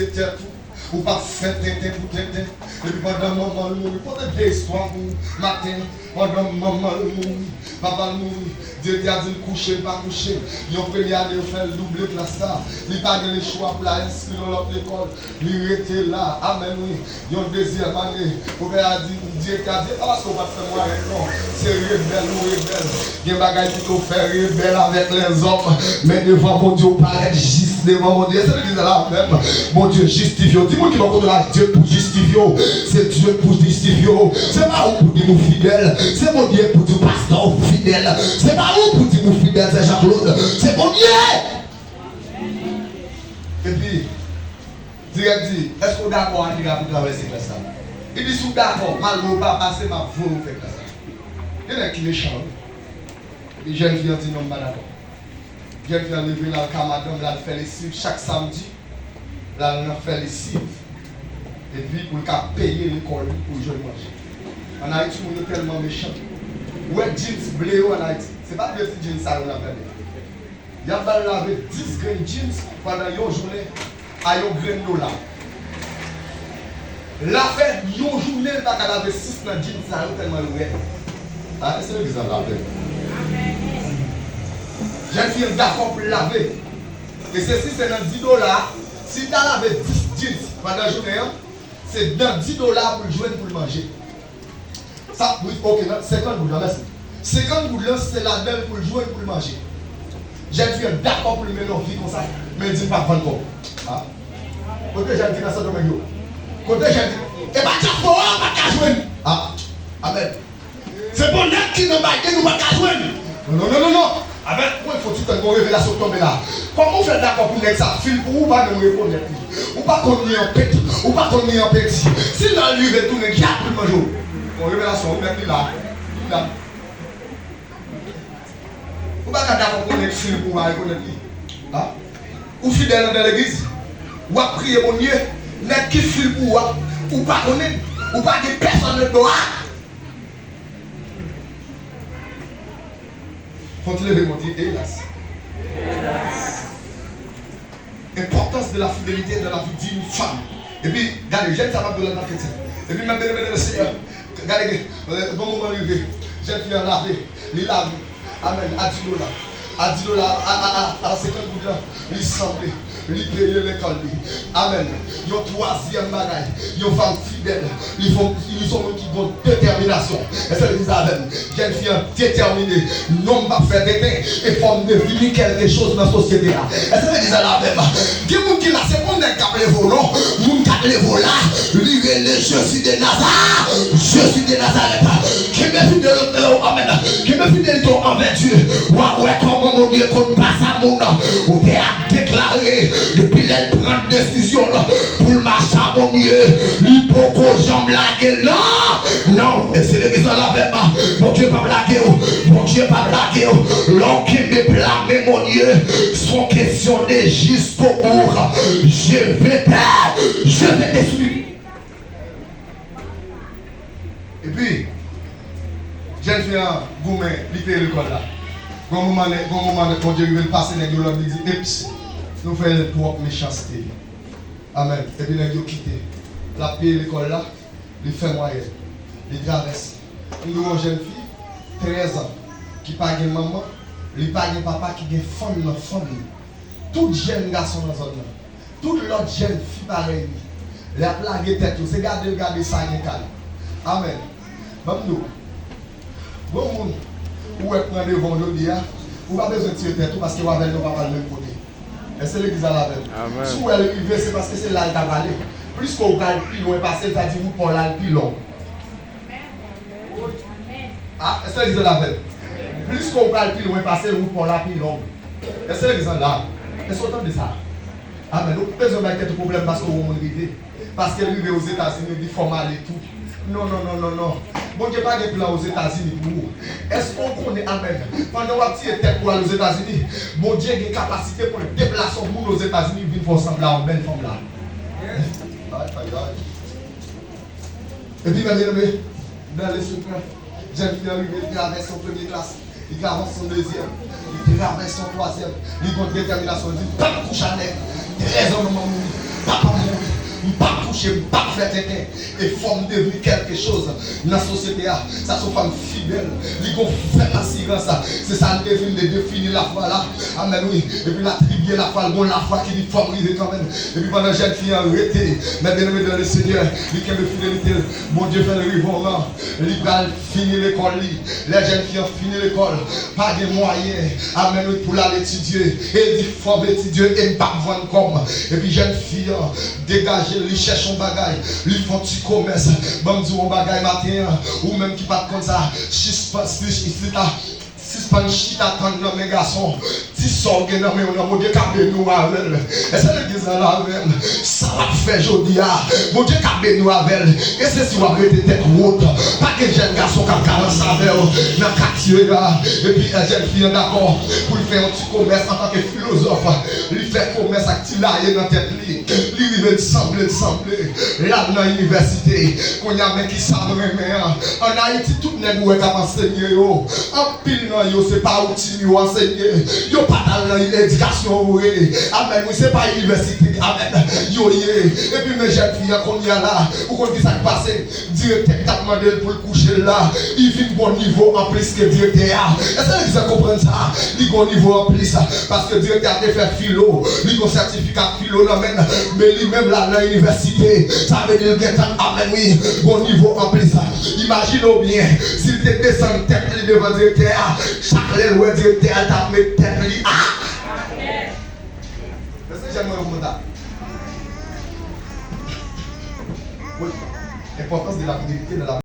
de tête. Ou pas faire tête pour tête. Et puis pendant un moment, nous, pendant des histoires, matin, pendant un moment, papa, nous, Dieu a dit coucher, pas coucher. Ils ont premier année, ils ont fait le double classe là. Ils n'ont pas le choix pour l'inscrire dans l'autre école. Ils étaient là. Amen, oui. Ils ont deuxième année. Dieu a dit, ah, ce qu'on va faire moi, non. C'est rebelle ou rebelle. Il y a des bagages qui ont fait rebelle avec les hommes. Mais devant mon Dieu, paraît juste devant mon Dieu. C'est ce que là même. Mon Dieu justifie. Dis-moi qui va contre Dieu pour justifier. C'est Dieu pour justifier. C'est pas où pour dire nous fidèles. C'est mon Dieu pour dire pasteur fidèle. C'est pas où pour dire nous fidèles, c'est Jean-Claude. C'est mon Dieu. Et puis, direct dit, est-ce qu'on est d'accord avec pour traverser ça? Il dit, sous d'accord, malgré pas passer ma voix au fait ça. Il y en a qui méchant. Les jeunes filles ont dit non, pas d'accord. Les jeunes filles ont levé dans le camadon, là, fait les cives chaque samedi. Là, on a fait les cives. Et puis, pour payer l'école pour jouer manger. En Haïti, on est tellement méchant. Ouais, jeans bleu en Haïti. C'est pas de petits jeans ça, on a fait. Il y a pas lavé 10 grains de jeans pendant une journée à 1 grain de dollar. La fait une journée, il va laver 6 dans jeans ça, tellement lourd. Ah, c'est le exemple la fait. J'ai fait d'accord pour laver. Et ceci, c'est dans 10 dollars. Si tu as lavé 10 jeans pendant la journée, c'est dans 10 dollars pour le jouer pour le manger. Ça, oui, ok, 50 gouttes, merci. 50 gouttes, c'est la belle pour le jouer pour le manger. J'ai dû être d'accord pour le mélanger comme ça, mais il ne dit pas vendre. Ah. Côté j'ai dit dans ce domaine. Côté j'ai dit, et pas de fois, on va pas jouer. Ah, amen. C'est bon, net qui nous bat, nous va pas jouer. Non. Amen. Moi, il faut tout une révélation tomber là. Comment on fait d'accord pour ça? Fil pour ou pas nous répondre. Ou pas qu'on y en petit, ou pas qu'on y en petit. Si l'on lui retourne, qui a pris le manger? Mon révélation, on met là. Ou pas d'accord pour les filles pour reconnaître lui. Ou fidèle dans l'église. Ou à prier mon Dieu. N'est qui file pour ou pas connaître. Ou pas de personne de droit. Faut te lever mon Dieu, hélas. Importance de la fidélité dans la vie d'une femme. Et puis, regardez, j'aime ça de la chrétienne. Et puis, même le Seigneur, regardez, bon moment arrivé, j'ai fait un laver, il lave, amen, à 10 dollars. À 10 dollars, à 50 dollars, il semblait, il payait l'école. Amen. Ils ont troisième bagaille, ils ont femme fidèle, ils ont qui ont détermination. Et c'est l'Isabelle, j'ai une fille déterminée, non pas faire des bains et forme de vie quelque chose dans la société. Et c'est l'Isabelle même. Qui est qui là, c'est mon qui a les volants, mon qui a les volants, lui, je suis de Nazareth, je suis de Nazareth. Qui me fidèle, amen, qui me fidèle envers Dieu. Ouais, comment mon Dieu qu'on passe à mon nom, ou a déclaré depuis elle prend une décision pour le marcher à mon Dieu, il faut qu'on jambe blaguer non, et c'est le raison là avec moi, mon Dieu pas blaguer, mon Dieu pas blaguer, l'homme qui me blâme mon Dieu, sont question de juste pour je vais perdre, je vais détruire. Et puis, j'ai fait un gourmet, il fait l'école là. Quand moment quand Dieu veut passer dans l'autre, il dit, eps, nous faisons le propre méchanceté. Amen. Et puis, nous avons quitté. La paix l'école là, il fait moyen. Il traverse. Nous avons une jeune fille, 13 ans, qui n'a pas de maman, il n'a pas de papa, qui a une femme dans la famille. Tout jeune garçon dans la zone là. Toute l'autre jeune fille pareille. Il a plagué tête, c'est garder ça, il y a amen. Bon, nous. Bon monde. Ou est prendre devant aujourd'hui, ou pas besoin de tirer tête parce que vous avez le pas le même côté. Et c'est l'église à la veille. Si vous allez arriver, c'est parce que c'est là qu'il a parlé. Plus qu'on va le plus loin passer, ça dit vous pour là le plus long. Ah, c'est l'église à la veille. Plus qu'on va le plus loin passer, vous pour là plus long. Et c'est l'église là. Et c'est autant de ça. Ah, mais donc, personne n'a de problème parce qu'on va arriver. Parce qu'elle arrive aux États-Unis, il faut mal et tout. Non. Bon Dieu pas de plan aux États-Unis pour vous. Est-ce qu'on connaît Amen? Pendant que vous êtes tête pour aller aux États-Unis, bon Dieu a une capacité pour déplacer le monde aux États-Unis et venir ressembler à une belle femme là. Et puis, bien aimé, dans les secrets, j'ai fini arriver, il traverse son première classe, il traverse son deuxième, il traverse son troisième, il a une détermination, il dit, pas de couche à l'air, 13 ans, papa mon marcher parfaitement et forme devenir quelque chose dans la société. Ça sont femmes fidèles, ils vont faire l'assurance. C'est ça le définir la foi là. Amen, oui. Et puis l'attribuer la foi, la foi qui dit favoriser quand même. Et puis pendant que jeune fille arrêtée, mais bien aimé dans le Seigneur, il y a de fidélité. Mon Dieu fait le rivement. Il va finir l'école. Les jeunes filles ont fini l'école. Pas de moyens. Amen, oui, pour l'aller étudier. Et il dit, faut étudier et ne pas vendre comme. Et puis jeune fille, dégager, lui cherche son bagage. Lui font petit commerce. Bon, du bagage matin. Ou même qui pas comme ça. Si pas une chita dans mes garçons, si sort que dans mes on Dieu cabe nous avec. Et c'est le disant là même. Ça va faire aujourd'hui. Mon Dieu cabe nous avec. Et c'est si on va mettre tête haute. Pas que jeune garçon qui a 40 saveurs dans le quartier là. Et puis un jeune fille d'accord pour faire un petit commerce en tant que philosophe. Lui faire commerce avec là dans tête lui. Lui veut sembler. Là dans l'université, qu'on y a mec qui savent vraiment. En Haïti tout le monde est capable d'enseigner. En pile yo c'est pas outil yo enseigner yo pas dans l'éducation amen oui c'est pas université amen yo et puis mes jeunes filles qu'on y a là ou qu'on dit ça qui passe directeur t'a demandé pour le coucher là il vit bon niveau en plus que directeur est-ce que vous comprenez ça il bon niveau en plus parce que directeur a fait philo il a certificat philo là même mais lui même là dans l'université ça veut dire que amen oui bon niveau en plus imaginez bien s'il te descend tête devant directeur chaque lèvre directeur elle t'a mis tête li est-ce que j'aimerais vous montrer oui l'importance de la fidélité de la